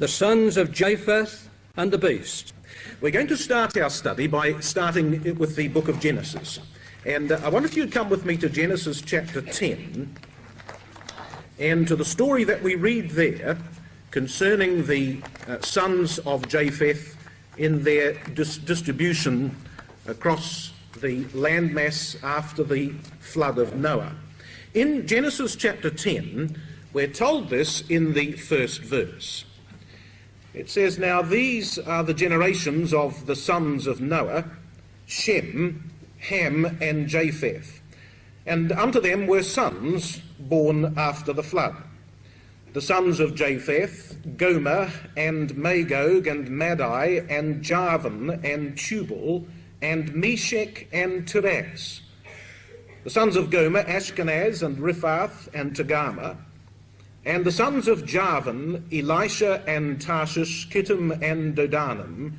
the sons of Japheth and the beast. We're going to start our study by starting with the book of Genesis. And I wonder if you'd come with me to Genesis chapter 10 and to the story that we read there concerning the sons of Japheth in their distribution across the landmass after the flood of Noah. In Genesis chapter 10, we're told this in the first verse. It says, "Now these are the generations of the sons of Noah, Shem, Ham, and Japheth. And unto them were sons born after the flood. The sons of Japheth, Gomer, and Magog, and Madai, and Javan, and Tubal, and Meshech, and Tiras. The sons of Gomer, Ashkenaz, and Riphath, and Togarmah. And the sons of Javan, Elisha, and Tarshish, Kittim, and Dodanim.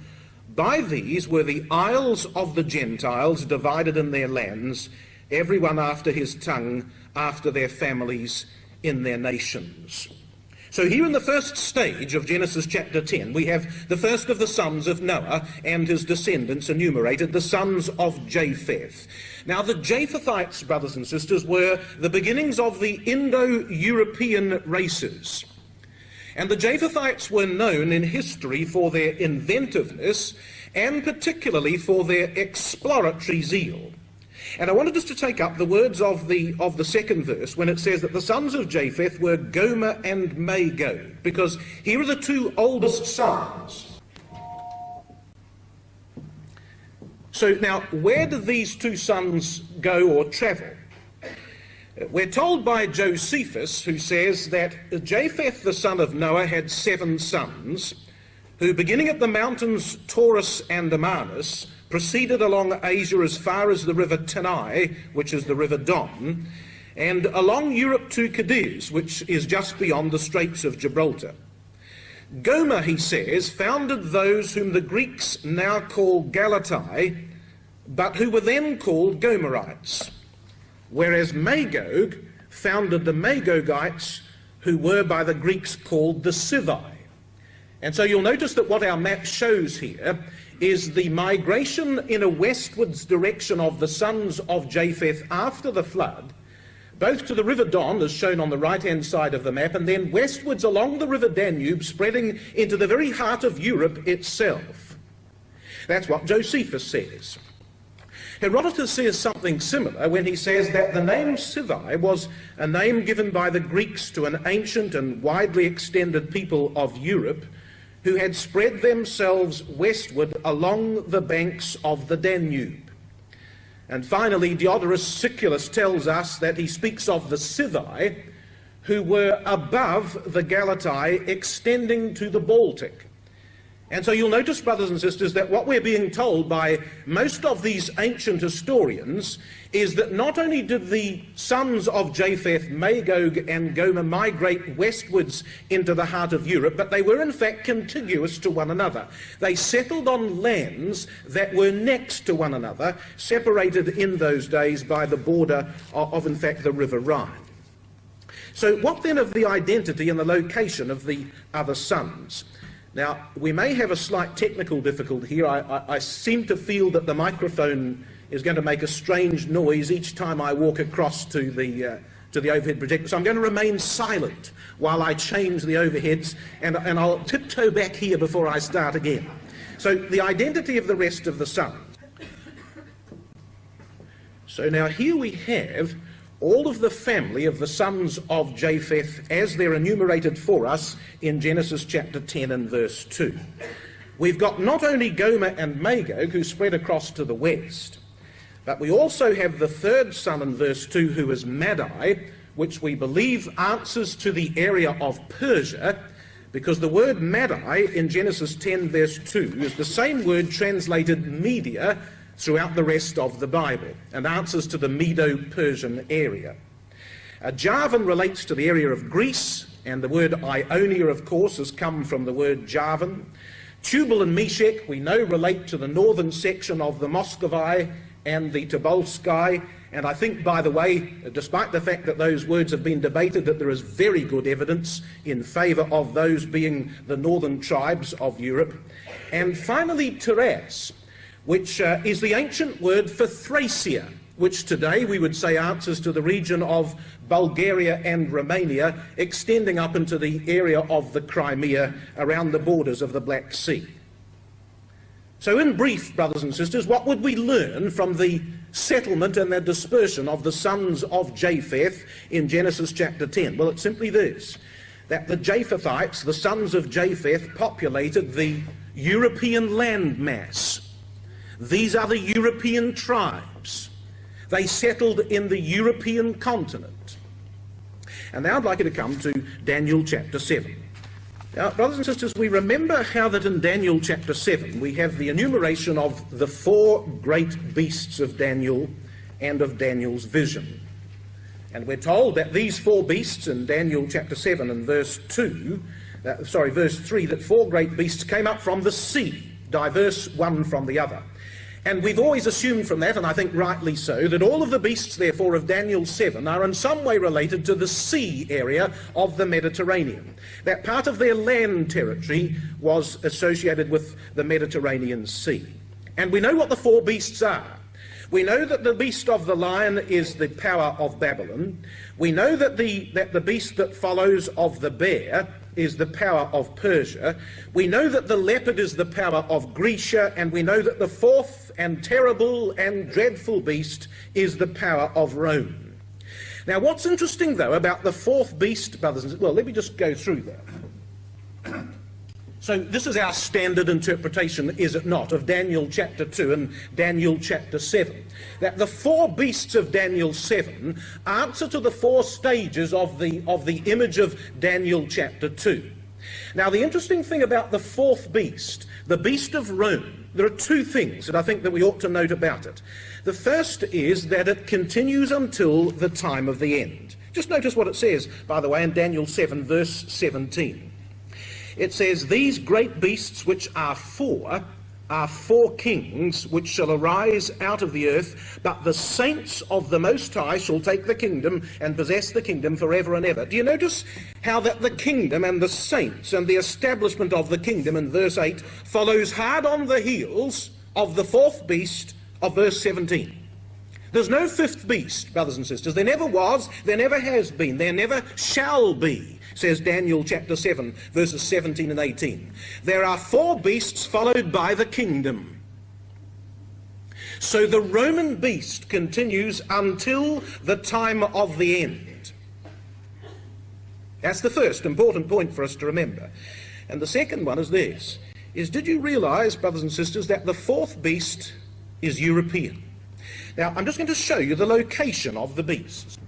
By these were the isles of the Gentiles divided in their lands, every one after his tongue, after their families, in their nations." So here in the first stage of Genesis chapter 10, we have the first of the sons of Noah and his descendants enumerated, the sons of Japheth. Now the Japhethites, brothers and sisters, were the beginnings of the Indo-European races. And the Japhethites were known in history for their inventiveness and particularly for their exploratory zeal. And I wanted us to take up the words of the second verse when it says that the sons of Japheth were Gomer and Magog, because here are the two oldest sons. So now, where do these two sons go or travel? We're told by Josephus, who says that Japheth, the son of Noah, had 7 sons, who, beginning at the mountains Taurus and Amanus, proceeded along Asia as far as the river Tanai, which is the river Don, and along Europe to Cadiz, which is just beyond the Straits of Gibraltar. Gomer, he says, founded those whom the Greeks now call Galatai, but who were then called Gomerites, whereas Magog founded the Magogites, who were by the Greeks called the Scythi. And so you'll notice that what our map shows here is the migration in a westwards direction of the sons of Japheth after the flood, both to the river Don, as shown on the right-hand side of the map, and then westwards along the river Danube, spreading into the very heart of Europe itself. That's what Josephus says. Herodotus says something similar when he says that the name Scythi was a name given by the Greeks to an ancient and widely extended people of Europe who had spread themselves westward along the banks of the Danube. And finally, Diodorus Siculus tells us that he speaks of the Scythi, who were above the Galatai, extending to the Baltic. And so you'll notice, brothers and sisters, that what we're being told by most of these ancient historians is that not only did the sons of Japheth, Magog, and Gomer migrate westwards into the heart of Europe, but they were in fact contiguous to one another. They settled on lands that were next to one another, separated in those days by the border of in fact, the River Rhine. So what then of the identity and the location of the other sons? Now, we may have a slight technical difficulty here. I seem to feel that the microphone is going to make a strange noise each time I walk across to the overhead projector. So I'm going to remain silent while I change the overheads, and I'll tiptoe back here before I start again. So the identity of the rest of the sons. So now here we have all of the family of the sons of Japheth as they're enumerated for us in Genesis chapter 10 and verse 2. We've got not only Gomer and Magog, who spread across to the west, but we also have the third son in verse 2, who is Madai, which we believe answers to the area of Persia, because the word Madai in Genesis 10 verse 2 is the same word translated Media throughout the rest of the Bible, and answers to the Medo-Persian area. Javan relates to the area of Greece, and the word Ionia, of course, has come from the word Javan. Tubal and Meshech, we know, relate to the northern section of the Muscovite and the Tobolsky, and I think, by the way, despite the fact that those words have been debated, that there is very good evidence in favour of those being the northern tribes of Europe. And finally, Taras, which is the ancient word for Thracia, which today we would say answers to the region of Bulgaria and Romania, extending up into the area of the Crimea around the borders of the Black Sea. So in brief, brothers and sisters, what would we learn from the settlement and the dispersion of the sons of Japheth in Genesis chapter 10? Well, it's simply this, that the Japhethites, the sons of Japheth, populated the European landmass. These are the European tribes. They settled in the European continent. And now I'd like you to come to Daniel chapter 7. Now, brothers and sisters, we remember how that in Daniel chapter 7 we have the enumeration of the four great beasts of Daniel and of Daniel's vision. And we're told that these four beasts in Daniel chapter 7 and verse 3, that four great beasts came up from the sea, diverse one from the other. And we've always assumed from that, and I think rightly so, that all of the beasts, therefore, of Daniel 7 are in some way related to the sea area of the Mediterranean. That part of their land territory was associated with the Mediterranean Sea. And we know what the four beasts are. We know that the beast of the lion is the power of Babylon. We know that the beast that follows of the bear is the power of Persia. We know that the leopard is the power of Grecia, and we know that the fourth and terrible and dreadful beast is the power of Rome. Now, what's interesting, though, about the fourth beast, brothers and sisters, well, let me just go through that. So this is our standard interpretation, is it not, of Daniel chapter 2 and Daniel chapter 7. That the four beasts of Daniel 7 answer to the four stages of the image of Daniel chapter 2. Now, the interesting thing about the fourth beast, the beast of Rome, there are two things that I think that we ought to note about it. The first is that it continues until the time of the end. Just notice what it says, by the way, in Daniel 7, verse 17. It says, "These great beasts which are four kings which shall arise out of the earth, but the saints of the Most High shall take the kingdom and possess the kingdom forever and ever." Do you notice how that the kingdom and the saints and the establishment of the kingdom in verse 8 follows hard on the heels of the fourth beast of verse 17? There's no fifth beast, brothers and sisters. There never was, there never has been, there never shall be, says Daniel chapter 7, verses 17 and 18. There are four beasts followed by the kingdom. So the Roman beast continues until the time of the end. That's the first important point for us to remember. And the second one is this, is did you realize, brothers and sisters, that the fourth beast is European? Now, I'm just going to show you the location of the beasts.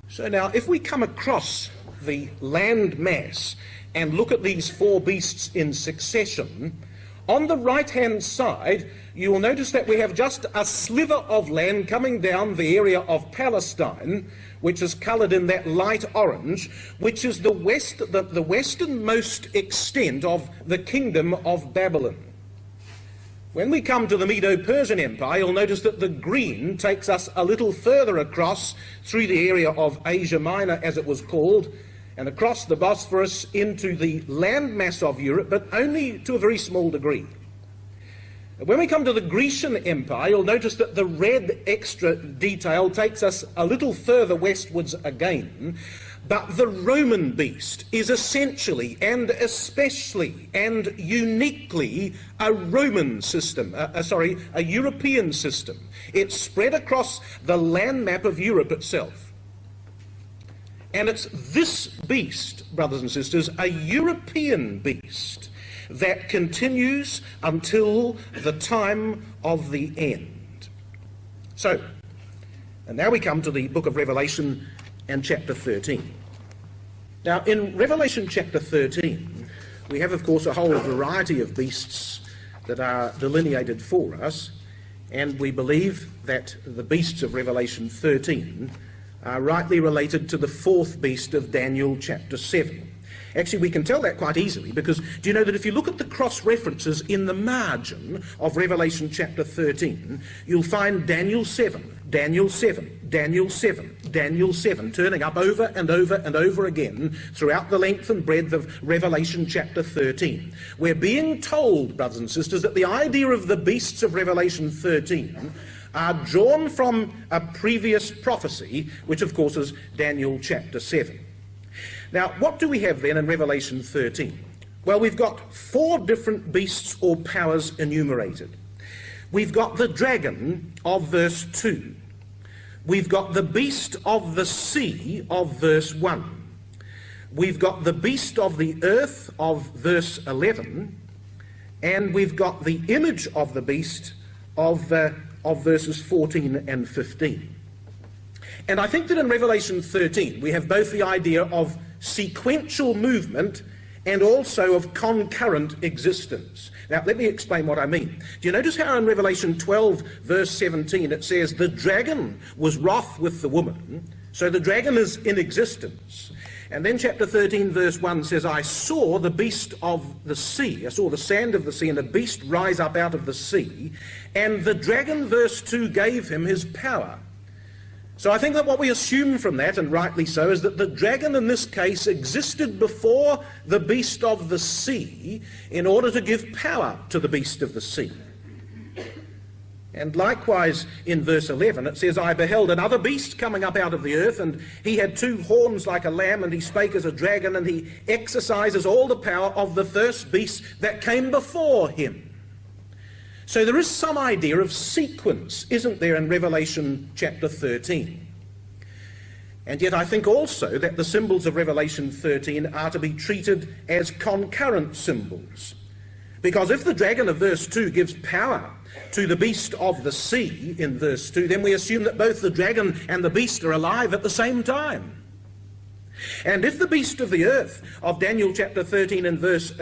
So now, if we come across the land mass and look at these four beasts in succession, on the right-hand side, you will notice that we have just a sliver of land coming down the area of Palestine, which is coloured in that light orange, which is the westernmost extent of the kingdom of Babylon. When we come to the Medo-Persian Empire, you'll notice that the green takes us a little further across through the area of Asia Minor, as it was called, and across the Bosphorus into the landmass of Europe, but only to a very small degree. When we come to the Grecian Empire, you'll notice that the red extra detail takes us a little further westwards again, but the Roman beast is essentially and especially and uniquely a Roman system, a European system. It's spread across the land map of Europe itself. And it's this beast, brothers and sisters, a European beast, that continues until the time of the end. So, and now we come to the book of Revelation and chapter 13. Now, in Revelation chapter 13, we have, of course, a whole variety of beasts that are delineated for us, and we believe that the beasts of Revelation 13 are rightly related to the fourth beast of Daniel chapter 7. Actually, we can tell that quite easily because do you know that if you look at the cross-references in the margin of Revelation chapter 13, you'll find Daniel 7, Daniel 7, Daniel 7, Daniel 7, turning up over and over and over again throughout the length and breadth of Revelation chapter 13. We're being told, brothers and sisters, that the idea of the beasts of Revelation 13 are drawn from a previous prophecy, which of course is Daniel chapter 7. Now, what do we have then in Revelation 13? Well, we've got 4 different beasts or powers enumerated. We've got the dragon of verse 2. We've got the beast of the sea of verse 1. We've got the beast of the earth of verse 11. And we've got the image of the beast of verses 14 and 15. And I think that in Revelation 13 we have both the idea of sequential movement and also of concurrent existence. Now, let me explain what I mean. Do you notice how in Revelation 12, verse 17, it says, the dragon was wroth with the woman, so the dragon is in existence. And then chapter 13, verse 1 says, I saw the beast of the sea, I saw the sand of the sea, and the beast rise up out of the sea, and the dragon, verse 2, gave him his power. So I think that what we assume from that, and rightly so, is that the dragon in this case existed before the beast of the sea in order to give power to the beast of the sea. And likewise in verse 11 it says, I beheld another beast coming up out of the earth, and he had 2 horns like a lamb, and he spake as a dragon, and he exercises all the power of the first beast that came before him. So there is some idea of sequence, isn't there, in Revelation chapter 13? And yet I think also that the symbols of Revelation 13 are to be treated as concurrent symbols. Because if the dragon of verse 2 gives power to the beast of the sea in verse 2, then we assume that both the dragon and the beast are alive at the same time. And if the beast of the earth of Daniel chapter 13 and verse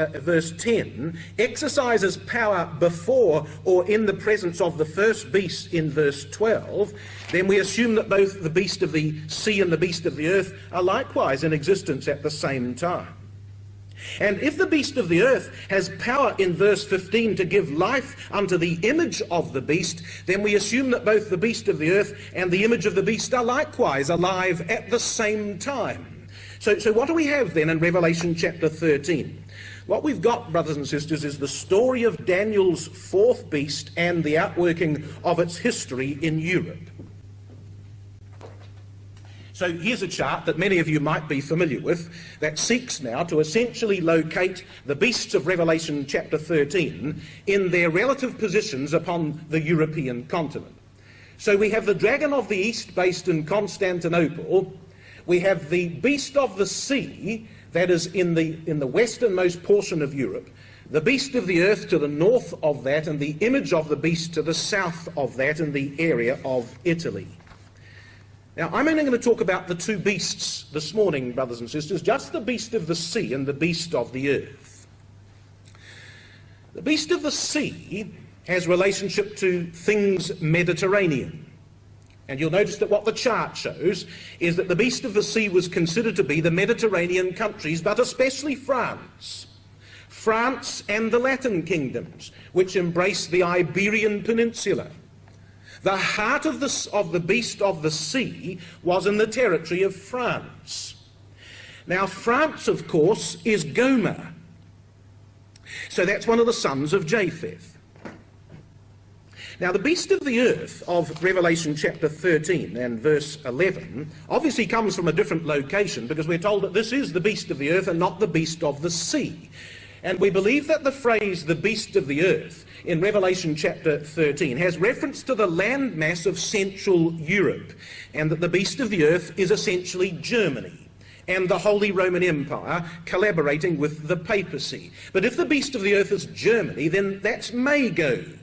10 exercises power before or in the presence of the first beast in verse 12, then we assume that both the beast of the sea and the beast of the earth are likewise in existence at the same time. And if the beast of the earth has power in verse 15 to give life unto the image of the beast, then we assume that both the beast of the earth and the image of the beast are likewise alive at the same time. So what do we have then in Revelation chapter 13? What we've got, brothers and sisters, is the story of Daniel's 4th beast and the outworking of its history in Europe. So here's a chart that many of you might be familiar with that seeks now to essentially locate the beasts of Revelation chapter 13 in their relative positions upon the European continent. So we have the dragon of the east based in Constantinople. We have the beast of the sea that is in the westernmost portion of Europe, the beast of the earth to the north of that, and the image of the beast to the south of that in the area of Italy. Now, I'm only going to talk about the 2 beasts this morning, brothers and sisters, just the beast of the sea and the beast of the earth. The beast of the sea has relationship to things Mediterranean. And you'll notice that what the chart shows is that the beast of the sea was considered to be the Mediterranean countries, but especially France. France and the Latin kingdoms, which embrace the Iberian Peninsula. The heart of the beast of the sea was in the territory of France. Now, France, of course, is Gomer. So that's one of the sons of Japheth. Now, the beast of the earth of Revelation chapter 13 and verse 11 obviously comes from a different location, because we're told that this is the beast of the earth and not the beast of the sea. And we believe that the phrase, the beast of the earth, in Revelation chapter 13 has reference to the landmass of Central Europe, and that the beast of the earth is essentially Germany and the Holy Roman Empire collaborating with the papacy. But if the beast of the earth is Germany, then that's Magog.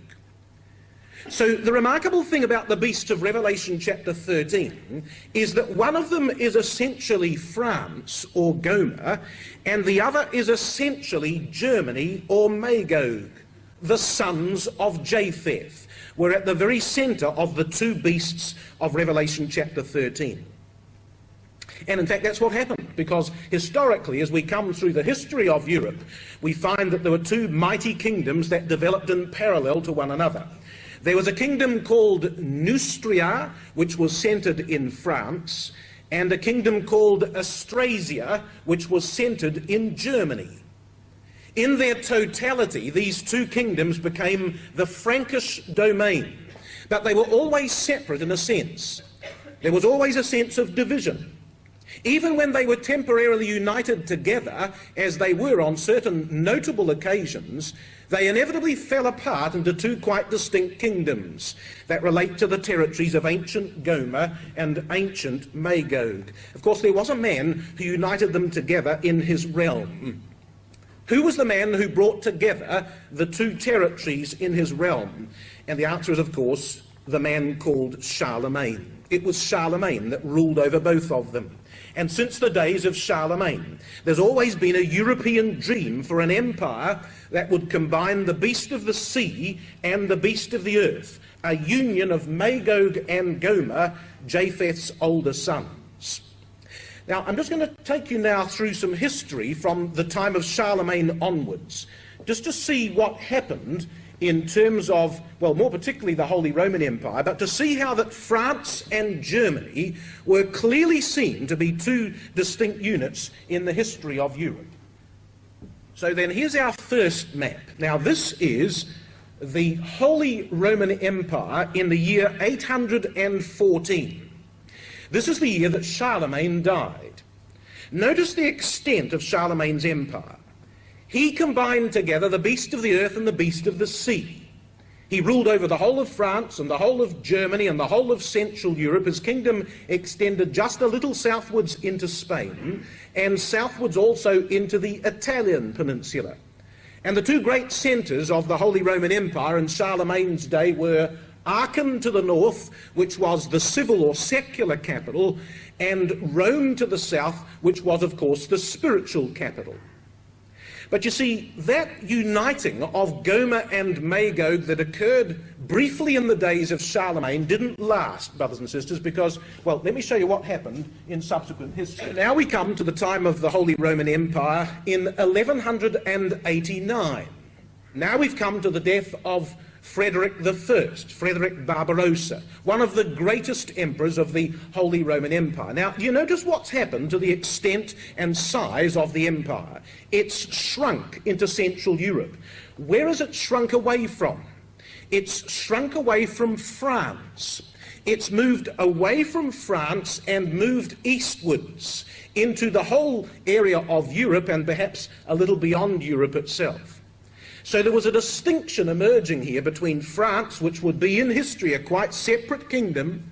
So the remarkable thing about the beasts of Revelation chapter 13 is that one of them is essentially France or Gomer, and the other is essentially Germany or Magog. The sons of Japheth were at the very center of the 2 beasts of Revelation chapter 13. And in fact, that's what happened, because historically, as we come through the history of Europe, we find that there were two mighty kingdoms that developed in parallel to one another. There was a kingdom called Neustria, which was centred in France, and a kingdom called Austrasia, which was centred in Germany. In their totality, these two kingdoms became the Frankish domain, but they were always separate in a sense. There was always a sense of division. Even when they were temporarily united together, as they were on certain notable occasions, they inevitably fell apart into two quite distinct kingdoms that relate to the territories of ancient Gomer and ancient Magog. Of course, there was a man who united them together in his realm. Who was the man who brought together the two territories in his realm? And the answer is, of course, the man called Charlemagne. It was Charlemagne that ruled over both of them. And since the days of Charlemagne, there's always been a European dream for an empire that would combine the beast of the sea and the beast of the earth, a union of Magog and Gomer, Japheth's older sons. Now, I'm just going to take you now through some history from the time of Charlemagne onwards, just to see what happened in terms of, well, more particularly the Holy Roman Empire, but to see how that France and Germany were clearly seen to be two distinct units in the history of Europe. So then here's our first map. Now this is the Holy Roman Empire in the year 814. This is the year that Charlemagne died. Notice the extent of Charlemagne's empire. He combined together the beast of the earth and the beast of the sea. He ruled over the whole of France and the whole of Germany and the whole of Central Europe. His kingdom extended just a little southwards into Spain and southwards also into the Italian peninsula. And the two great centres of the Holy Roman Empire in Charlemagne's day were Aachen to the north, which was the civil or secular capital, and Rome to the south, which was, of course, the spiritual capital. But you see, that uniting of Gomer and Magog that occurred briefly in the days of Charlemagne didn't last, brothers and sisters, because, well, let me show you what happened in subsequent history. Now we come to the time of the Holy Roman Empire in 1189. Now we've come to the death of Frederick I, Frederick Barbarossa, one of the greatest emperors of the Holy Roman Empire. Now, do you notice what's happened to the extent and size of the empire? It's shrunk into Central Europe. Where has it shrunk away from? It's shrunk away from France. It's moved away from France and moved eastwards into the whole area of Europe and perhaps a little beyond Europe itself. So there was a distinction emerging here between France, which would be in history a quite separate kingdom,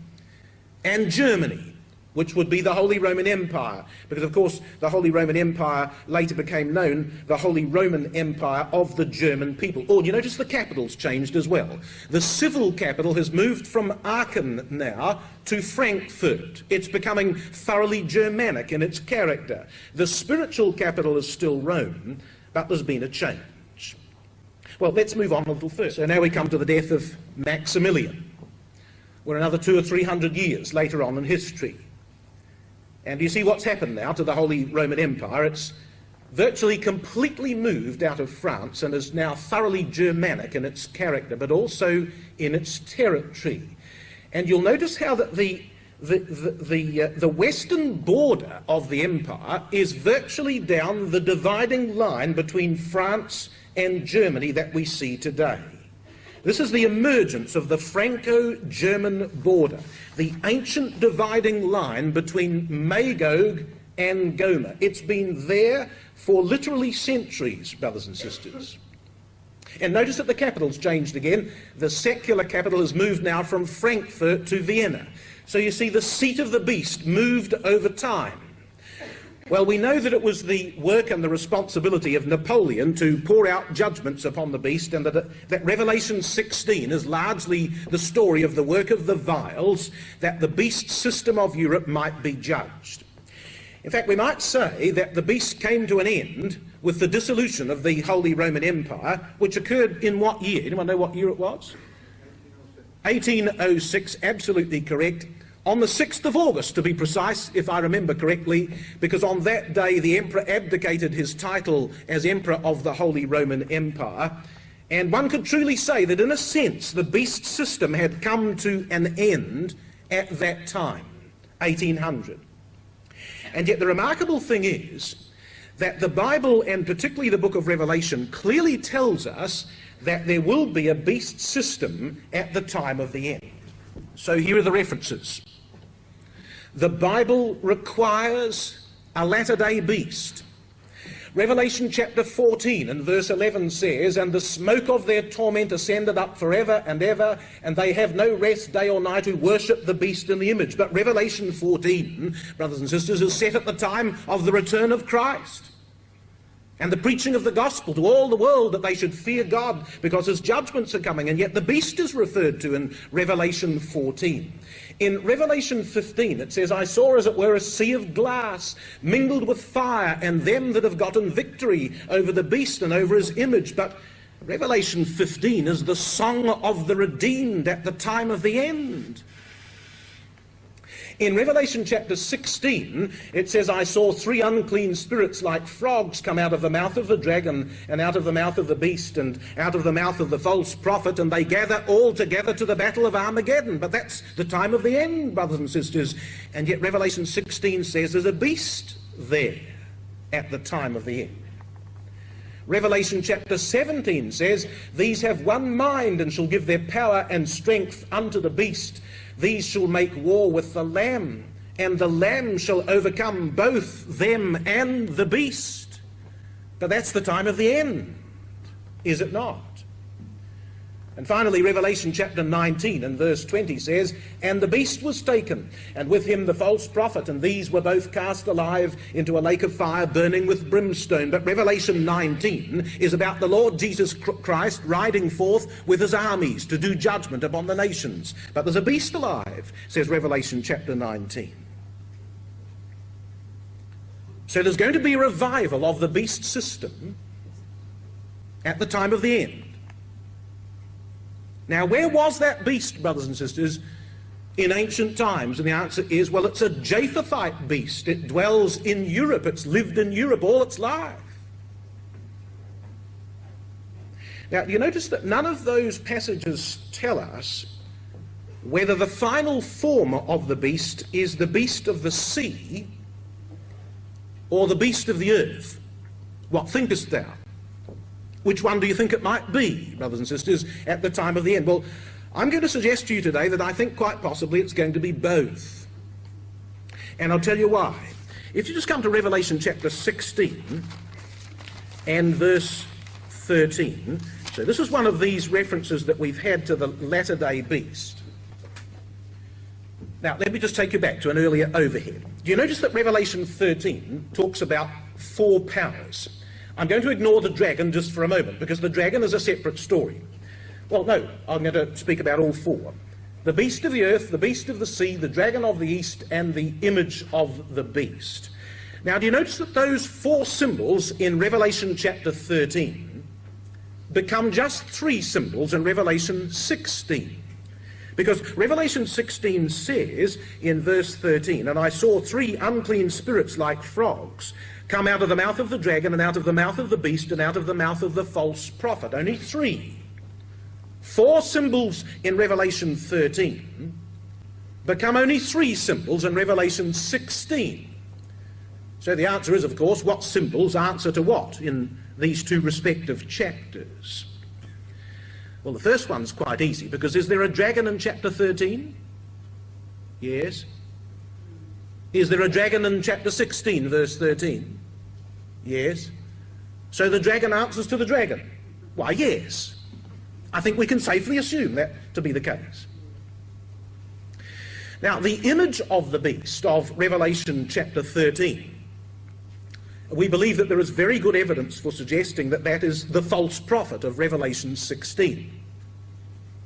and Germany, which would be the Holy Roman Empire. Because, of course, the Holy Roman Empire later became known the Holy Roman Empire of the German people. Oh, you notice the capital's changed as well. The civil capital has moved from Aachen now to Frankfurt. It's becoming thoroughly Germanic in its character. The spiritual capital is still Rome, but there's been a change. Well, let's move on a little further. So now we come to the death of Maximilian. We're another 200 or 300 years later on in history. And you see what's happened now to the Holy Roman Empire. It's virtually completely moved out of France and is now thoroughly Germanic in its character, but also in its territory. And you'll notice how that the western border of the empire is virtually down the dividing line between France and Germany that we see today. This is the emergence of the Franco-German border, the ancient dividing line between Magog and Gomer. It's been there for literally centuries, brothers and sisters. And notice that the capital's changed again. The secular capital has moved now from Frankfurt to Vienna. So you see the seat of the beast moved over time. Well, we know that it was the work and the responsibility of Napoleon to pour out judgments upon the beast, and that Revelation 16 is largely the story of the work of the vials, that the beast system of Europe might be judged. In fact, we might say that the beast came to an end with the dissolution of the Holy Roman Empire, which occurred in what year? Anyone know what year it was? 1806, absolutely correct. On the 6th of August, to be precise, if I remember correctly, because on that day the emperor abdicated his title as Emperor of the Holy Roman Empire, and one could truly say that in a sense the beast system had come to an end at that time, 1800. And yet the remarkable thing is that the Bible, and particularly the book of Revelation, clearly tells us that there will be a beast system at the time of the end. So here are the references. The Bible requires a latter-day beast. Revelation chapter 14 and verse 11 says, "And the smoke of their torment ascended up forever and ever, and they have no rest day or night who worship the beast and the image." But Revelation 14, brothers and sisters, is set at the time of the return of Christ and the preaching of the gospel to all the world, that they should fear God because his judgments are coming. And yet the beast is referred to in Revelation 14. In Revelation 15 it says, "I saw as it were a sea of glass mingled with fire, and them that have gotten victory over the beast and over his image." But Revelation 15 is the song of the redeemed at the time of the end. In Revelation chapter 16, it says, "I saw 3 unclean spirits like frogs come out of the mouth of the dragon, and out of the mouth of the beast, and out of the mouth of the false prophet, and they gather all together to the battle of Armageddon." But that's the time of the end, brothers and sisters. And yet Revelation 16 says there's a beast there at the time of the end. Revelation chapter 17 says, "These have one mind, and shall give their power and strength unto the beast. These shall make war with the Lamb, and the Lamb shall overcome both them and the beast." But that's the time of the end, is it not? And finally, Revelation chapter 19 and verse 20 says, "And the beast was taken, and with him the false prophet, and these were both cast alive into a lake of fire burning with brimstone." But Revelation 19 is about the Lord Jesus Christ riding forth with his armies to do judgment upon the nations. But there's a beast alive, says Revelation chapter 19. So there's going to be a revival of the beast system at the time of the end. Now, where was that beast, brothers and sisters, in ancient times? And the answer is, well, it's a Japhethite beast. It dwells in Europe. It's lived in Europe all its life. Now, you notice that none of those passages tell us whether the final form of the beast is the beast of the sea or the beast of the earth. What thinkest thou? Which one do you think it might be, brothers and sisters, at the time of the end? Well, I'm going to suggest to you today that I think quite possibly it's going to be both. And I'll tell you why. If you just come to Revelation chapter 16 and verse 13. So this is one of these references that we've had to the latter-day beast. Now, let me just take you back to an earlier overhead. Do you notice that Revelation 13 talks about 4 powers? I'm going to ignore the dragon just for a moment, because the dragon is a separate story. Well, no, I'm going to speak about all 4. The beast of the earth, the beast of the sea, the dragon of the east, and the image of the beast. Now, do you notice that those 4 symbols in Revelation chapter 13 become just 3 symbols in Revelation 16? Because Revelation 16 says in verse 13, "And I saw 3 unclean spirits like frogs come out of the mouth of the dragon, and out of the mouth of the beast, and out of the mouth of the false prophet." Only 3. 4 symbols in Revelation 13 become only 3 symbols in Revelation 16. So the answer is, of course, what symbols answer to what in these 2 respective chapters? Well, the first one's quite easy, because is there a dragon in chapter 13? Yes. Is there a dragon in chapter 16, verse 13? Yes. So the dragon answers to the dragon. Why, yes. I think we can safely assume that to be the case. Now, the image of the beast of Revelation chapter 13, we believe that there is very good evidence for suggesting that that is the false prophet of Revelation 16.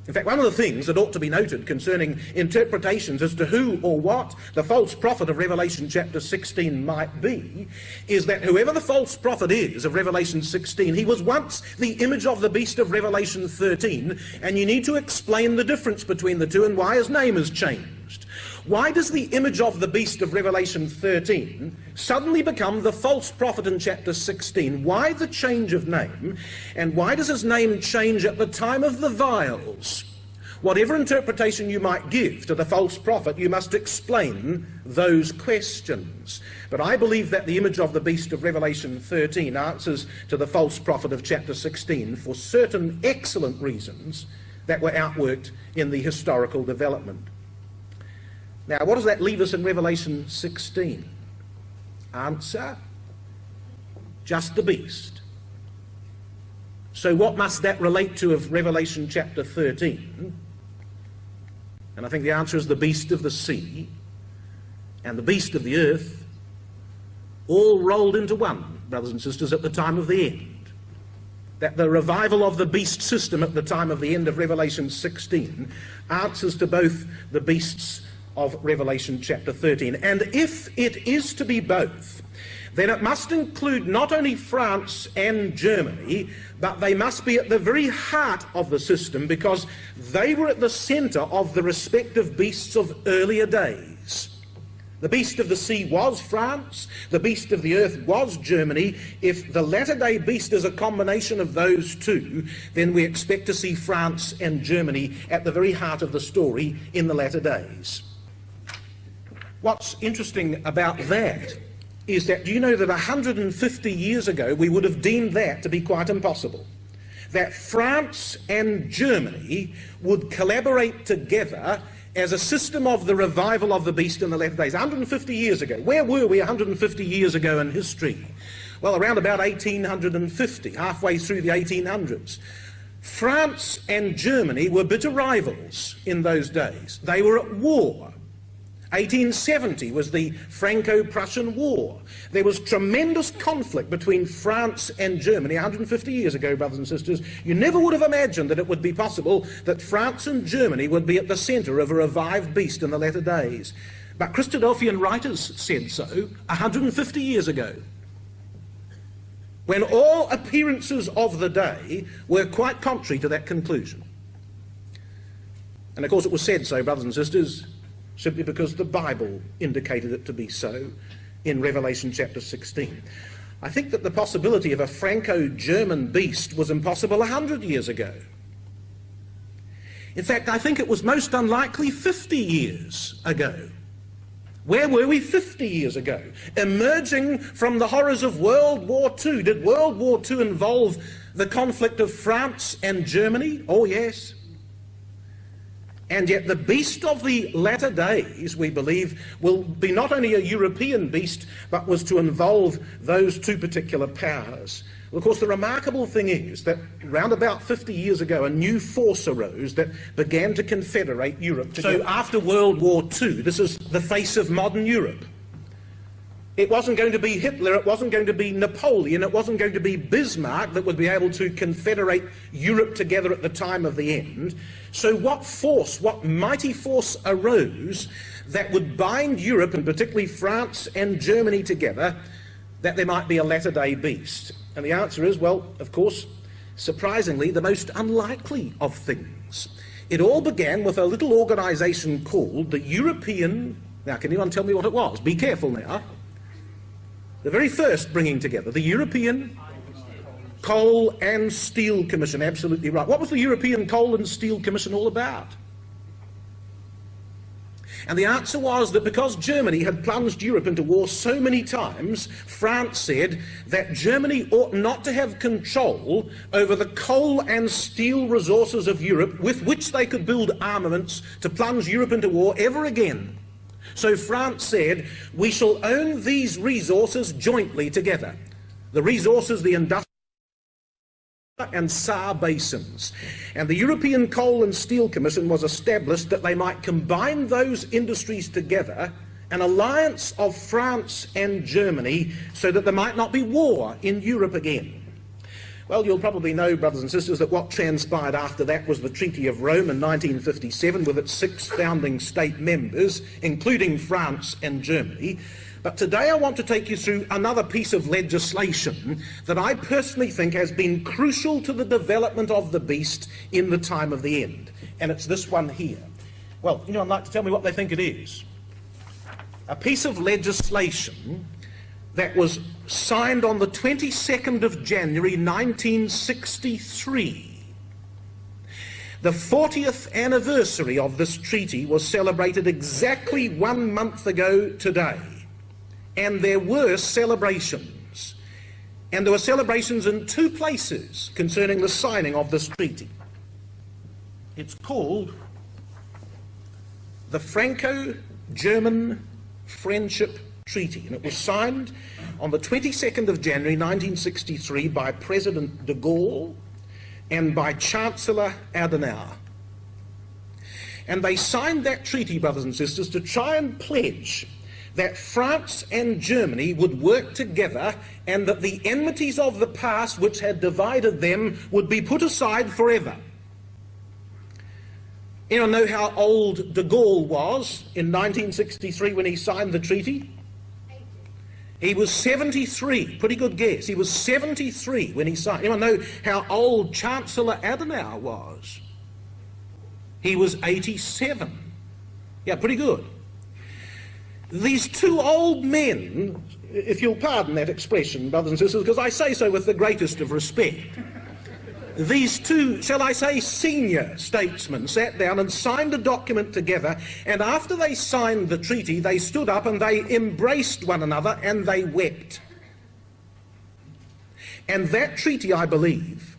In fact, one of the things that ought to be noted concerning interpretations as to who or what the false prophet of Revelation chapter 16 might be, is that whoever the false prophet is of Revelation 16, he was once the image of the beast of Revelation 13, and you need to explain the difference between the two and why his name is changed. Why does the image of the beast of Revelation 13 suddenly become the false prophet in chapter 16? Why the change of name? And why does his name change at the time of the vials? Whatever interpretation you might give to the false prophet, you must explain those questions. But I believe that the image of the beast of Revelation 13 answers to the false prophet of chapter 16 for certain excellent reasons that were outworked in the historical development. Now, what does that leave us in Revelation 16? Answer: just the beast. So what must that relate to of Revelation chapter 13? And I think the answer is the beast of the sea and the beast of the earth, all rolled into one, brothers and sisters, at the time of the end. That the revival of the beast system at the time of the end of Revelation 16 answers to both the beasts of Revelation chapter 13. And if it is to be both, then it must include not only France and Germany, but they must be at the very heart of the system, because they were at the centre of the respective beasts of earlier days. The beast of the sea was France, the beast of the earth was Germany. If the latter-day beast is a combination of those two, then we expect to see France and Germany at the very heart of the story in the latter days. What's interesting about that is that, do you know that 150 years ago we would have deemed that to be quite impossible? That France and Germany would collaborate together as a system of the revival of the beast in the latter days. 150 years ago. Where were we 150 years ago in history? Well, around about 1850, halfway through the 1800s. France and Germany were bitter rivals in those days. They were at war. 1870 was the Franco-Prussian War. There was tremendous conflict between France and Germany 150 years ago, brothers and sisters. You never would have imagined that it would be possible that France and Germany would be at the centre of a revived beast in the latter days. But Christadelphian writers said so 150 years ago, when all appearances of the day were quite contrary to that conclusion. And of course it was said so, brothers and sisters, simply because the Bible indicated it to be so in Revelation chapter 16. I think that the possibility of a Franco-German beast was impossible 100 years ago. In fact, I think it was most unlikely 50 years ago. Where were we 50 years ago? Emerging from the horrors of World War II. Did World War II involve the conflict of France and Germany? Oh, yes. And yet the beast of the latter days, we believe, will be not only a European beast, but was to involve those two particular powers. Well, of course, the remarkable thing is that round about 50 years ago, a new force arose that began to confederate Europe together. So after World War II, this is the face of modern Europe. It wasn't going to be Hitler, it wasn't going to be Napoleon, it wasn't going to be Bismarck that would be able to confederate Europe together at the time of the end. So what force, what mighty force arose that would bind Europe, and particularly France and Germany together, that there might be a latter-day beast? And the answer is, well, of course, surprisingly, the most unlikely of things. It all began with a little organisation called the European... Now, can anyone tell me what it was? Be careful now. The very first bringing together, the European Coal and Steel Commission. Absolutely right. What was the European Coal and Steel Commission all about? And the answer was that because Germany had plunged Europe into war so many times, France said that Germany ought not to have control over the coal and steel resources of Europe with which they could build armaments to plunge Europe into war ever again. So France said, we shall own these resources jointly together. The resources, the industrial and Saar basins. And the European Coal and Steel Commission was established that they might combine those industries together, an alliance of France and Germany, so that there might not be war in Europe again. Well, you'll probably know, brothers and sisters, that what transpired after that was the Treaty of Rome in 1957 with its 6 founding state members, including France and Germany. But today I want to take you through another piece of legislation that I personally think has been crucial to the development of the beast in the time of the end. And it's this one here. Well, anyone like to tell me what they think it is? a piece of legislation that was signed on the 22nd of January 1963. The 40th anniversary of this treaty was celebrated exactly 1 month ago today. And there were celebrations. And there were celebrations in two places concerning the signing of this treaty. It's called the Franco-German Friendship Treaty, and it was signed on the 22nd of January 1963 by President de Gaulle and by Chancellor Adenauer. And they signed that treaty, brothers and sisters, to try and pledge that France and Germany would work together and that the enmities of the past which had divided them would be put aside forever. Anyone know how old de Gaulle was in 1963 when he signed the treaty? He was 73. Pretty good guess. He was 73 when he signed. Anyone know how old Chancellor Adenauer was? He was 87. Yeah, pretty good. These two old men, if you'll pardon that expression, brothers and sisters, because I say so with the greatest of respect, these two, shall I say, senior statesmen sat down and signed a document together, and after they signed the treaty, they stood up and they embraced one another and they wept. And that treaty, I believe,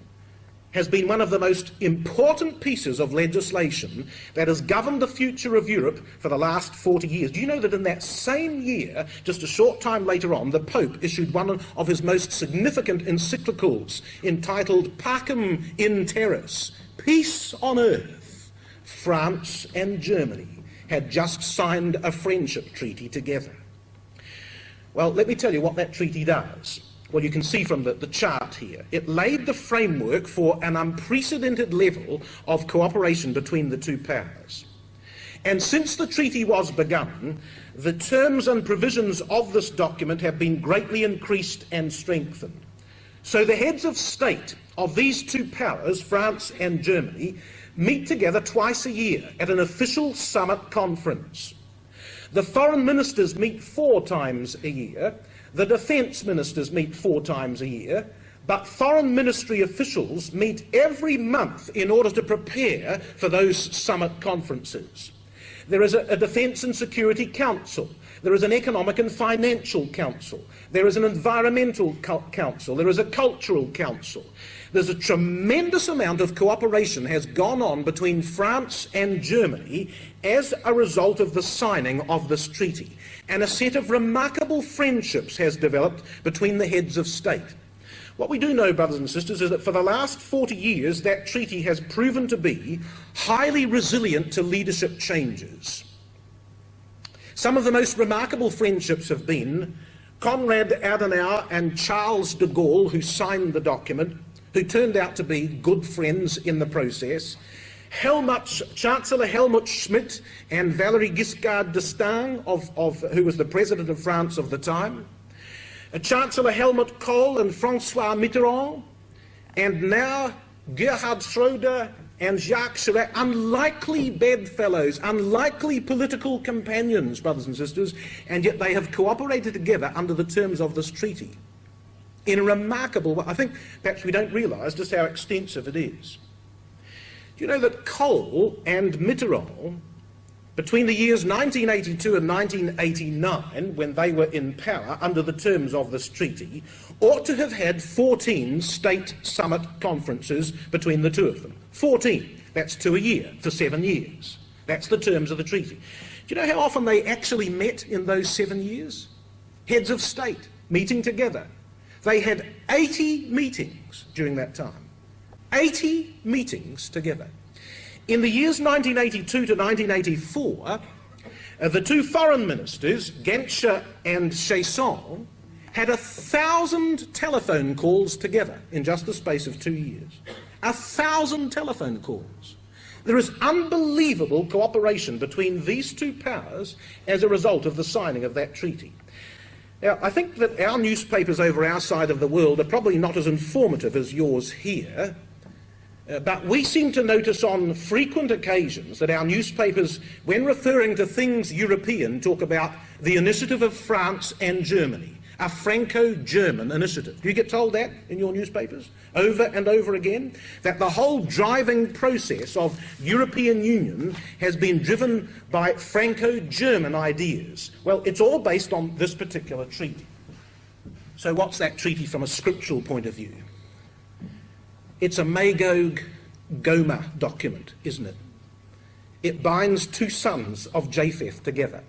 has been one of the most important pieces of legislation that has governed the future of Europe for the last 40 years. Do you know that in that same year, just a short time later on, the Pope issued one of his most significant encyclicals entitled Pacem in Terris, Peace on Earth? France and Germany had just signed a friendship treaty together. Well, let me tell you what that treaty does. Well, you can see from the chart here, it laid the framework for an unprecedented level of cooperation between the two powers. And since the treaty was begun, the terms and provisions of this document have been greatly increased and strengthened. So the heads of state of these two powers, France and Germany, meet together twice a year at an official summit conference. The foreign ministers meet 4 times a year. The defence ministers meet 4 times a year, but foreign ministry officials meet every month in order to prepare for those summit conferences. There is a Defence and Security Council. There is an Economic and Financial Council. There is an Environmental Council. There is a Cultural Council. There's a tremendous amount of cooperation has gone on between France and Germany as a result of the signing of this treaty. And a set of remarkable friendships has developed between the heads of state. What we do know, brothers and sisters, is that for the last 40 years, that treaty has proven to be highly resilient to leadership changes. Some of the most remarkable friendships have been Konrad Adenauer and Charles de Gaulle, who signed the document, who turned out to be good friends in the process. Chancellor Helmut Schmidt and Valéry Giscard d'Estaing, who was the president of France of the time. Chancellor Helmut Kohl and François Mitterrand. And now Gerhard Schröder and Jacques Chirac, unlikely bedfellows, unlikely political companions, brothers and sisters, and yet they have cooperated together under the terms of this treaty in a remarkable way. I think perhaps we don't realise just how extensive it is. Do you know that Kohl and Mitterrand, between the years 1982 and 1989, when they were in power under the terms of this treaty, ought to have had 14 state summit conferences between the two of them? 14. That's 2 a year for 7 years. That's the terms of the treaty. Do you know how often they actually met in those 7 years? Heads of state meeting together. They had 80 meetings during that time. 80 meetings together. In the years 1982 to 1984, the two foreign ministers, Genscher and Chesson, had 1,000 telephone calls together in just the space of 2 years. 1,000 telephone calls. There is unbelievable cooperation between these two powers as a result of the signing of that treaty. Now, I think that our newspapers over our side of the world are probably not as informative as yours here, But we seem to notice on frequent occasions that our newspapers, when referring to things European, talk about the initiative of France and Germany, a Franco-German initiative. Do you get told that in your newspapers over and over again? That the whole driving process of European Union has been driven by Franco-German ideas. Well, it's all based on this particular treaty. So what's that treaty from a scriptural point of view? It's a Magog-Gomer document, isn't it? It binds two sons of Japheth together.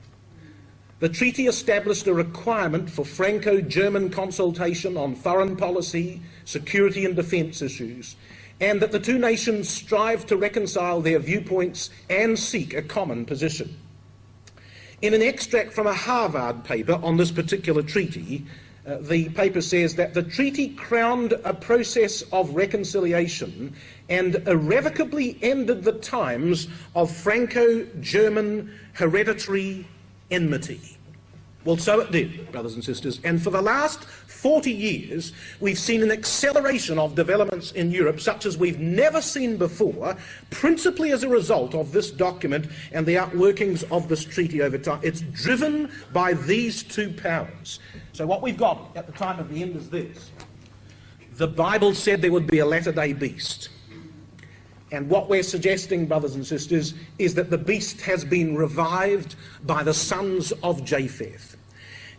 The treaty established a requirement for Franco-German consultation on foreign policy, security and defence issues, and that the two nations strive to reconcile their viewpoints and seek a common position. In an extract from a Harvard paper on this particular treaty, the paper says that the treaty crowned a process of reconciliation and irrevocably ended the times of Franco-German hereditary enmity. Well, so it did, brothers and sisters, and for the last 40 years we've seen an acceleration of developments in Europe such as we've never seen before, principally as a result of this document and the outworkings of this treaty over time. It's driven by these two powers. So what we've got at the time of the end is this. The Bible said there would be a latter-day beast. And what we're suggesting, brothers and sisters, is that the beast has been revived by the sons of Japheth,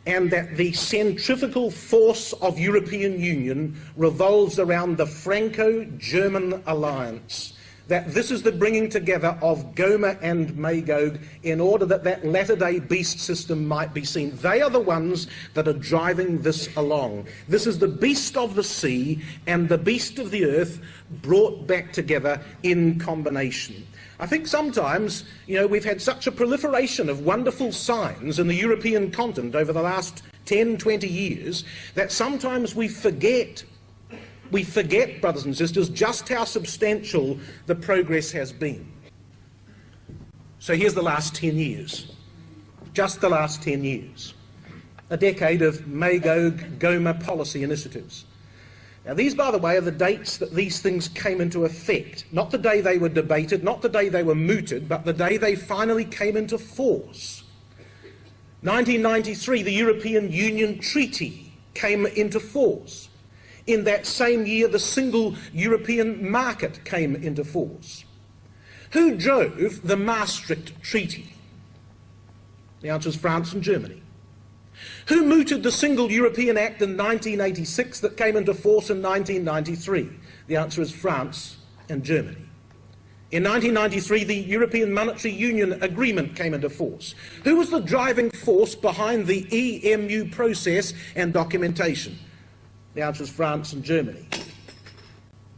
and that the centrifugal force of European Union revolves around the Franco-German alliance, that this is the bringing together of Gomer and Magog in order that that latter-day beast system might be seen. They are the ones that are driving this along. This is the beast of the sea and the beast of the earth brought back together in combination. I think sometimes, we've had such a proliferation of wonderful signs in the European continent over the last 10, 20 years that sometimes we forget, brothers and sisters, just how substantial the progress has been. So here's the last 10 years. Just the last 10 years. A decade of Magog-Gomer policy initiatives. Now these, by the way, are the dates that these things came into effect. Not the day they were debated, not the day they were mooted, but the day they finally came into force. 1993, the European Union Treaty came into force. In that same year, the single European market came into force. Who drove the Maastricht Treaty? The answer is France and Germany. Who mooted the Single European Act in 1986 that came into force in 1993? The answer is France and Germany. In 1993, the European Monetary Union Agreement came into force. Who was the driving force behind the EMU process and documentation? The answer is France and Germany.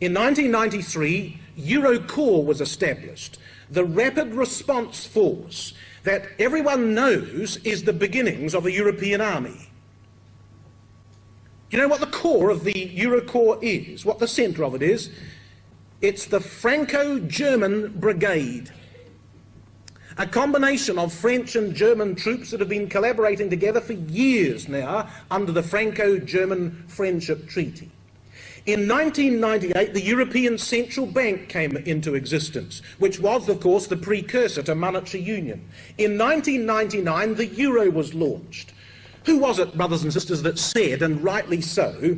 In 1993, Eurocorps was established, the rapid response force that everyone knows is the beginnings of a European army. Do you know what the core of the Eurocorps is? What the centre of it is? It's the Franco-German Brigade, a combination of French and German troops that have been collaborating together for years now under the Franco-German Friendship Treaty. In 1998, the European Central Bank came into existence, which was, of course, the precursor to monetary union. In 1999, the euro was launched. Who was it, brothers and sisters, that said, and rightly so,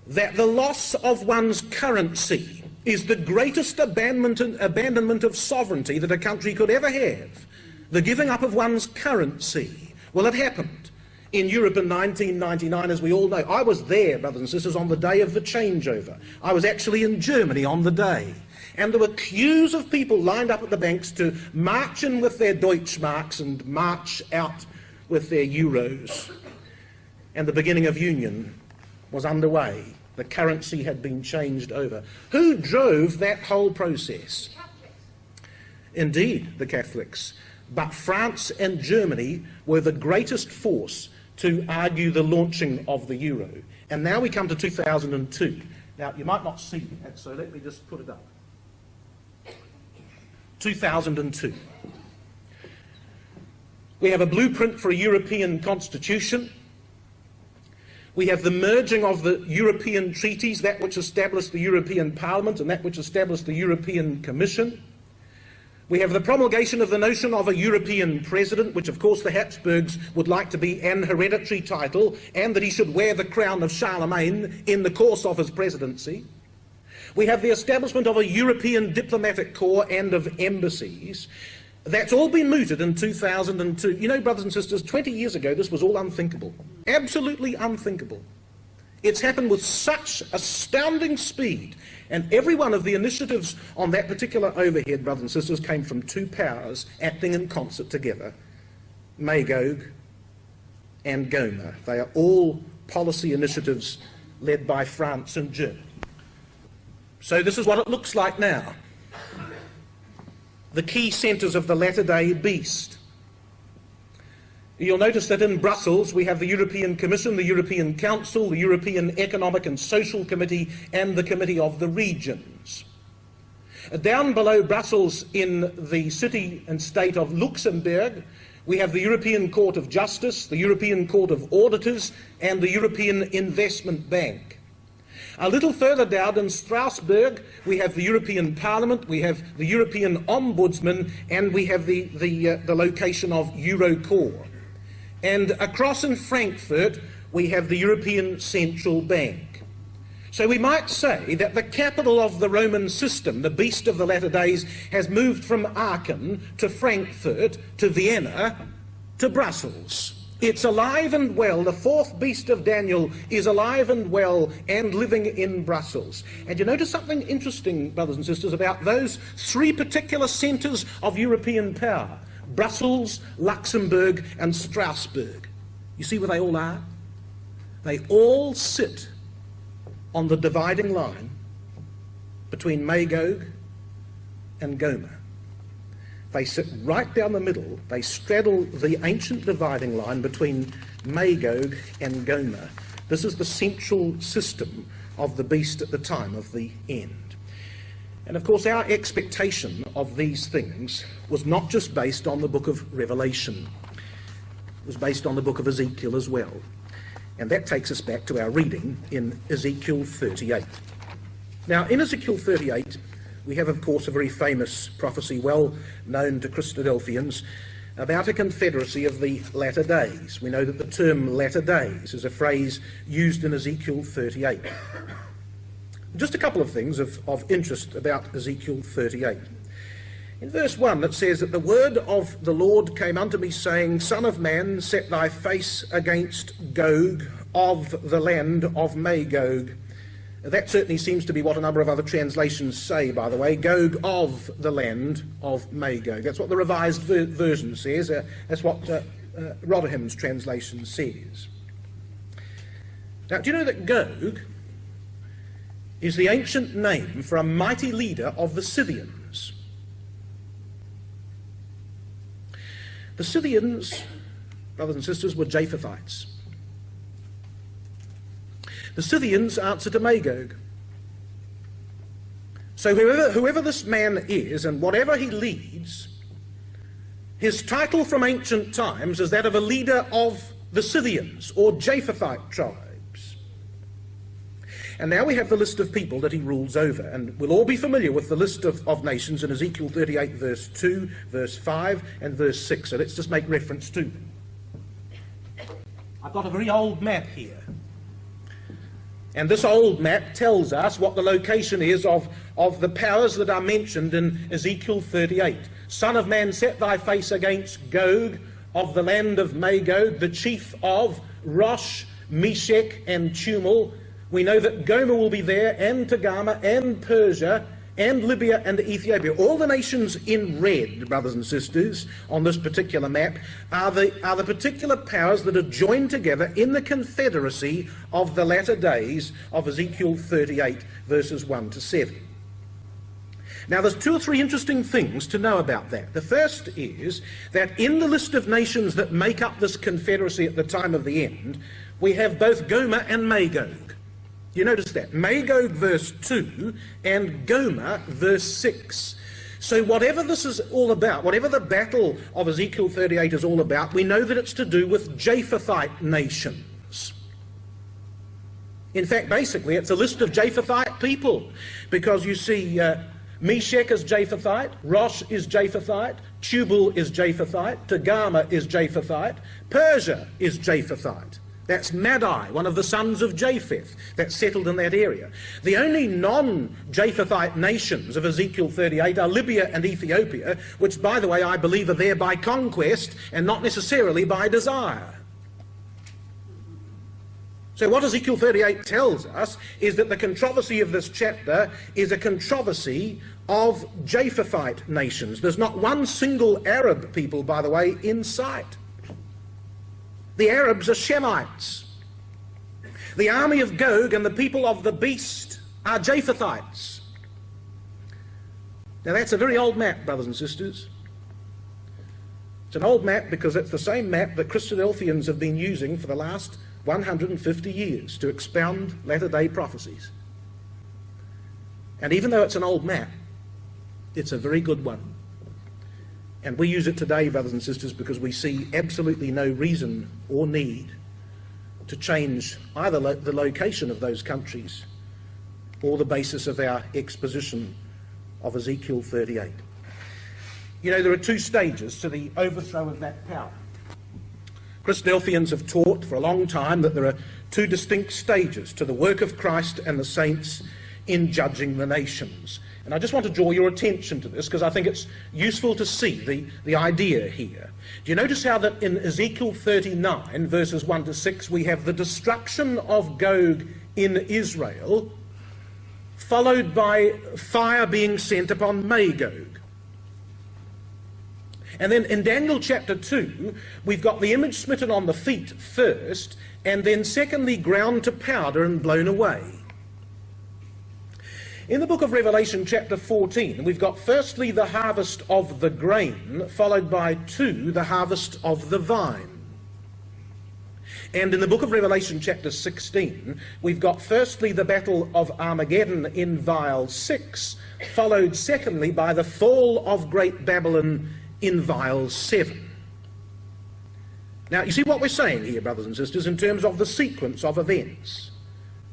that the loss of one's currency is the greatest abandonment of sovereignty that a country could ever have? The giving up of one's currency. Well, it happened in Europe in 1999, as we all know. I was there, brothers and sisters, on the day of the changeover. I was actually in Germany on the day. And there were queues of people lined up at the banks to march in with their Deutschmarks and march out with their euros. And the beginning of union was underway. The currency had been changed over. Who drove that whole process? Indeed, the Catholics. But France and Germany were the greatest force to argue the launching of the euro. And now we come to 2002. Now, you might not see that, so let me just put it up. 2002. We have a blueprint for a European constitution. We have the merging of the European treaties, that which established the European Parliament and that which established the European Commission. We have the promulgation of the notion of a European president, which of course the Habsburgs would like to be an hereditary title, and that he should wear the crown of Charlemagne in the course of his presidency. We have the establishment of a European diplomatic corps and of embassies. That's all been mooted in 2002. You know, brothers and sisters, 20 years ago this was all unthinkable. Absolutely unthinkable. It's happened with such astounding speed, and every one of the initiatives on that particular overhead, brothers and sisters, came from two powers acting in concert together, Magog and Gomer. They are all policy initiatives led by France and Germany. So this is what it looks like now. The key centres of the latter-day beast. You'll notice that in Brussels we have the European Commission, the European Council, the European Economic and Social Committee, and the Committee of the Regions. Down below Brussels in the city and state of Luxembourg, we have the European Court of Justice, the European Court of Auditors, and the European Investment Bank. A little further down in Strasbourg, we have the European Parliament, we have the European Ombudsman, and we have the location of Eurocorps. And across in Frankfurt, we have the European Central Bank. So we might say that the capital of the Roman system, the beast of the latter days, has moved from Aachen to Frankfurt to Vienna to Brussels. It's alive and well. The fourth beast of Daniel is alive and well and living in Brussels. And you notice something interesting, brothers and sisters, about those three particular centres of European power: Brussels, Luxembourg and Strasbourg. You see where they all are? They all sit on the dividing line between Magog and Gomer. They sit right down the middle. They straddle the ancient dividing line between Magog and Gomer. This is the central system of the beast at the time of the end. And of course our expectation of these things was not just based on the book of Revelation. It was based on the book of Ezekiel as well. And that takes us back to our reading in Ezekiel 38. Now in Ezekiel 38, we have, of course, a very famous prophecy, well known to Christadelphians, about a confederacy of the latter days. We know that the term latter days is a phrase used in Ezekiel 38. Just a couple of things of interest about Ezekiel 38. In verse 1 it says that the word of the Lord came unto me, saying, Son of man, set thy face against Gog of the land of Magog. That certainly seems to be what a number of other translations say, by the way, Gog of the land of Magog. That's what the Revised Version says. That's what Rotherham's translation says. Now, do you know that Gog is the ancient name for a mighty leader of the Scythians? The Scythians, brothers and sisters, were Japhethites. The Scythians answer to Magog. So whoever this man is and whatever he leads, his title from ancient times is that of a leader of the Scythians or Japhethite tribes. And now we have the list of people that he rules over, and we'll all be familiar with the list of nations in Ezekiel 38 verse 2, verse 5 and verse 6. So let's just make reference to them. I've got a very old map here. And this old map tells us what the location is of the powers that are mentioned in Ezekiel 38. Son of man, set thy face against Gog of the land of Magog, the chief of Rosh, Meshech, and Tumul. We know that Gomer will be there, and Togarmah, and Persia, and Libya, and Ethiopia. All the nations in red, brothers and sisters, on this particular map are the particular powers that are joined together in the confederacy of the latter days of Ezekiel 38, verses 1 to 7. Now, there's two or three interesting things to know about that. The first is that in the list of nations that make up this confederacy at the time of the end, we have both Gomer and Magog. You notice that? Magog verse 2 and Gomer verse 6. So whatever this is all about, whatever the battle of Ezekiel 38 is all about, we know that it's to do with Japhethite nations. In fact, basically, it's a list of Japhethite people, because you see Meshech is Japhethite, Rosh is Japhethite, Tubal is Japhethite, Togarmah is Japhethite, Persia is Japhethite. That's Madai, one of the sons of Japheth, that's settled in that area. The only non-Japhethite nations of Ezekiel 38 are Libya and Ethiopia, which, by the way, I believe are there by conquest and not necessarily by desire. So what Ezekiel 38 tells us is that the controversy of this chapter is a controversy of Japhethite nations. There's not one single Arab people, by the way, in sight. The Arabs are Shemites. The army of Gog and the people of the beast are Japhethites. Now that's a very old map, brothers and sisters. It's an old map because it's the same map that Christadelphians have been using for the last 150 years to expound latter-day prophecies. And even though it's an old map, it's a very good one. And we use it today, brothers and sisters, because we see absolutely no reason or need to change either the location of those countries or the basis of our exposition of Ezekiel 38. You know, there are two stages to the overthrow of that power. Christadelphians have taught for a long time that there are two distinct stages to the work of Christ and the saints in judging the nations. And I just want to draw your attention to this because I think it's useful to see the idea here. Do you notice how that in Ezekiel 39, verses 1 to 6, we have the destruction of Gog in Israel, followed by fire being sent upon Magog? And then in Daniel chapter 2, we've got the image smitten on the feet first, and then secondly ground to powder and blown away. In the book of Revelation chapter 14, we've got firstly the harvest of the grain, followed by 2, the harvest of the vine. And in the book of Revelation chapter 16, we've got firstly the battle of Armageddon in vial 6, followed secondly by the fall of Great Babylon in vial 7. Now, you see what we're saying here, brothers and sisters, in terms of the sequence of events.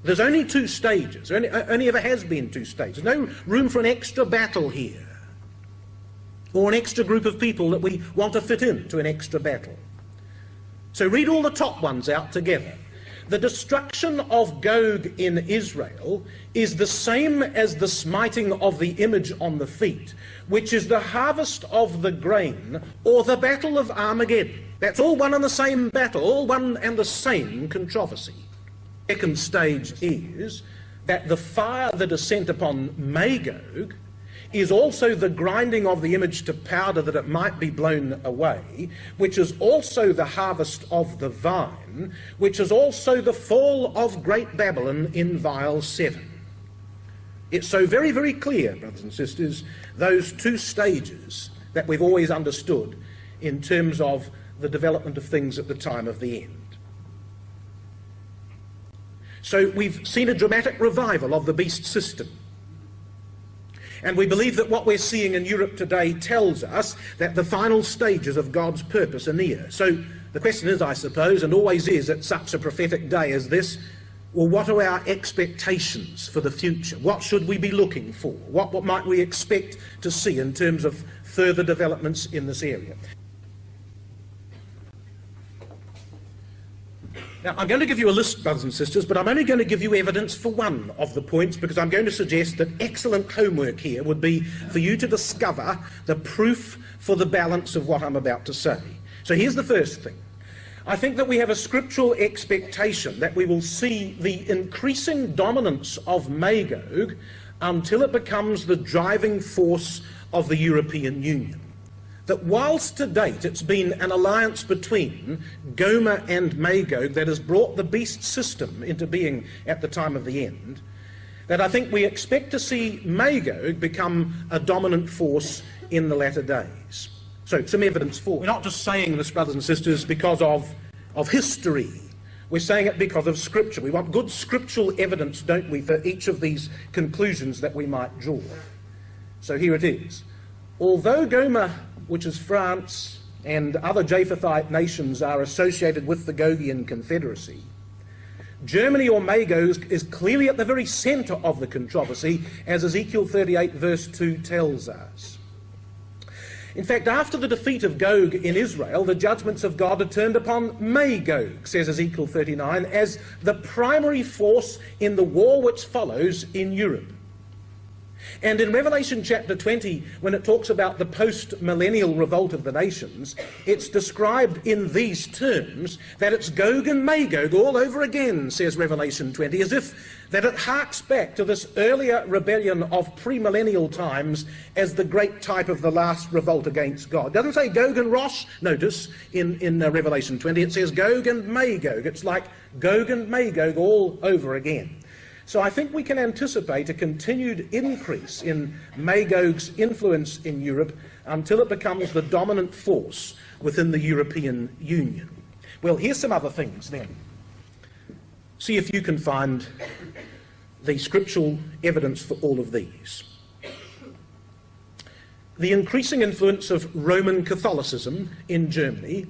There's only two stages. There only ever has been two stages. No room for an extra battle here, or an extra group of people that we want to fit into an extra battle. So read all the top ones out together. The destruction of Gog in Israel is the same as the smiting of the image on the feet, which is the harvest of the grain, or the battle of Armageddon. That's all one and the same battle, all one and the same controversy. Second stage is that the fire that is sent upon Magog is also the grinding of the image to powder that it might be blown away, which is also the harvest of the vine, which is also the fall of Great Babylon in vial 7. It's so very, very clear, brothers and sisters, those two stages that we've always understood in terms of the development of things at the time of the end. So we've seen a dramatic revival of the beast system. And we believe that what we're seeing in Europe today tells us that the final stages of God's purpose are near. So the question is, I suppose, and always is at such a prophetic day as this, well, what are our expectations for the future? What should we be looking for? What might we expect to see in terms of further developments in this area? Now, I'm going to give you a list, brothers and sisters, but I'm only going to give you evidence for one of the points because I'm going to suggest that excellent homework here would be for you to discover the proof for the balance of what I'm about to say. So here's the first thing. I think that we have a scriptural expectation that we will see the increasing dominance of Magog until it becomes the driving force of the European Union. That whilst to date it's been an alliance between Gomer and Magog that has brought the beast system into being at the time of the end, that I think we expect to see Magog become a dominant force in the latter days. So some evidence for it. We're not just saying this, brothers and sisters, because of history. We're saying it because of Scripture. We want good scriptural evidence, don't we, for each of these conclusions that we might draw. So here it is. Although Gomer, which is France, and other Japhethite nations are associated with the Gogian Confederacy, Germany or Magog is clearly at the very centre of the controversy, as Ezekiel 38 verse 2 tells us. In fact, after the defeat of Gog in Israel, the judgments of God are turned upon Magog, says Ezekiel 39, as the primary force in the war which follows in Europe. And in Revelation chapter 20, when it talks about the post-millennial revolt of the nations, it's described in these terms that it's Gog and Magog all over again, says Revelation 20, as if that it harks back to this earlier rebellion of premillennial times as the great type of the last revolt against God. It doesn't say Gog and Rosh, notice, in Revelation 20. It says Gog and Magog. It's like Gog and Magog all over again. So I think we can anticipate a continued increase in Magog's influence in Europe until it becomes the dominant force within the European Union. Well, here's some other things then. See if you can find the scriptural evidence for all of these. The increasing influence of Roman Catholicism in Germany,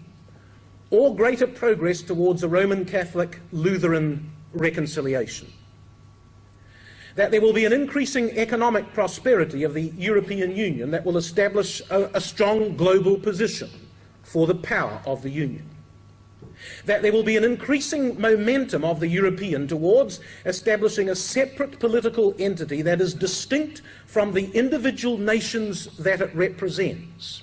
or greater progress towards a Roman Catholic Lutheran reconciliation. That there will be an increasing economic prosperity of the European Union that will establish a strong global position for the power of the Union. That there will be an increasing momentum of the European towards establishing a separate political entity that is distinct from the individual nations that it represents.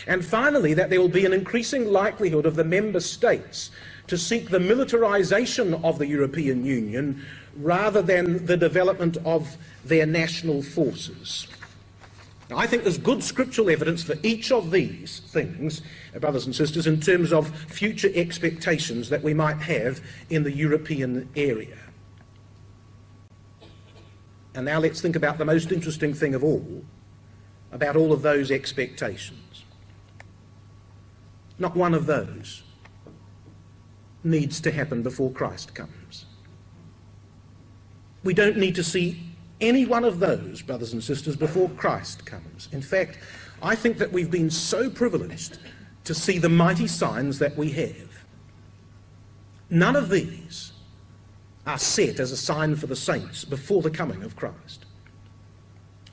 And finally, that there will be an increasing likelihood of the member states to seek the militarization of the European Union rather than the development of their national forces. Now, I think there's good scriptural evidence for each of these things, brothers and sisters, in terms of future expectations that we might have in the European area. And now let's think about the most interesting thing of all, about all of those expectations. Not one of those needs to happen before Christ comes. We don't need to see any one of those, brothers and sisters, before Christ comes. In fact, I think that we've been so privileged to see the mighty signs that we have. None of these are set as a sign for the saints before the coming of Christ.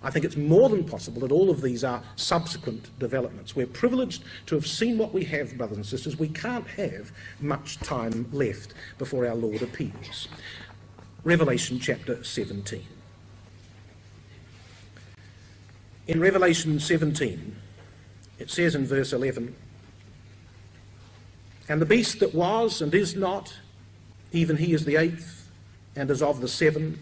I think it's more than possible that all of these are subsequent developments. We're privileged to have seen what we have, brothers and sisters. We can't have much time left before our Lord appears. Revelation chapter 17. In Revelation 17, it says in verse 11, "And the beast that was and is not, even he is the eighth, and is of the seven,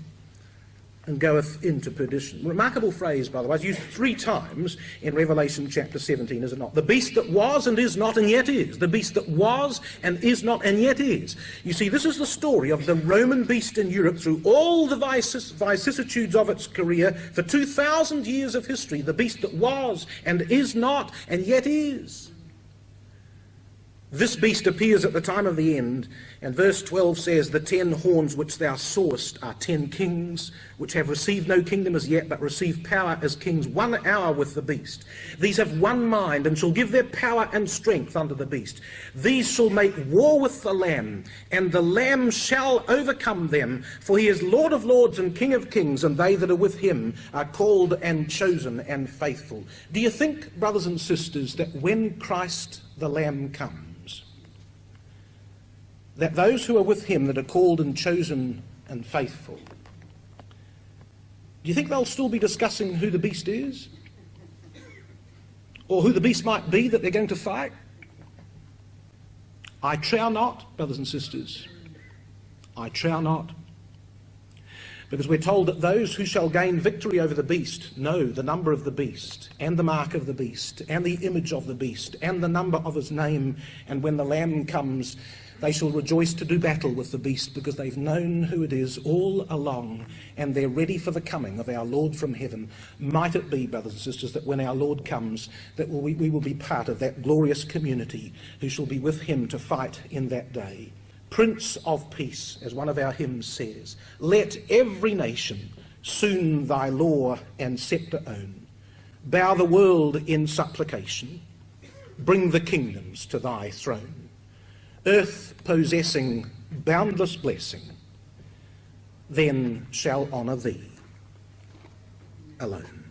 and goeth into perdition." Remarkable phrase, by the way. It's used 3 times in Revelation chapter 17, is it not? The beast that was and is not and yet is. The beast that was and is not and yet is. You see, this is the story of the Roman beast in Europe through all the vicissitudes of its career for 2,000 years of history. The beast that was and is not and yet is. This beast appears at the time of the end, and verse 12 says, "The 10 horns which thou sawest are 10 kings, which have received no kingdom as yet, but receive power as kings 1 hour with the beast. These have one mind, and shall give their power and strength unto the beast. These shall make war with the Lamb, and the Lamb shall overcome them, for he is Lord of lords and King of kings, and they that are with him are called and chosen and faithful." Do you think, brothers and sisters, that when Christ the Lamb comes, that those who are with him that are called and chosen and faithful, do you think they'll still be discussing who the beast is? Or who the beast might be that they're going to fight? I trow not, brothers and sisters. I trow not. Because we're told that those who shall gain victory over the beast know the number of the beast, and the mark of the beast, and the image of the beast, and the number of his name. And when the Lamb comes, they shall rejoice to do battle with the beast, because they've known who it is all along, and they're ready for the coming of our Lord from heaven. Might it be, brothers and sisters, that when our Lord comes, that we will be part of that glorious community who shall be with him to fight in that day. Prince of Peace, as one of our hymns says, let every nation soon thy law and scepter own. Bow the world in supplication, bring the kingdoms to thy throne. Earth possessing boundless blessing, then shall honour thee alone.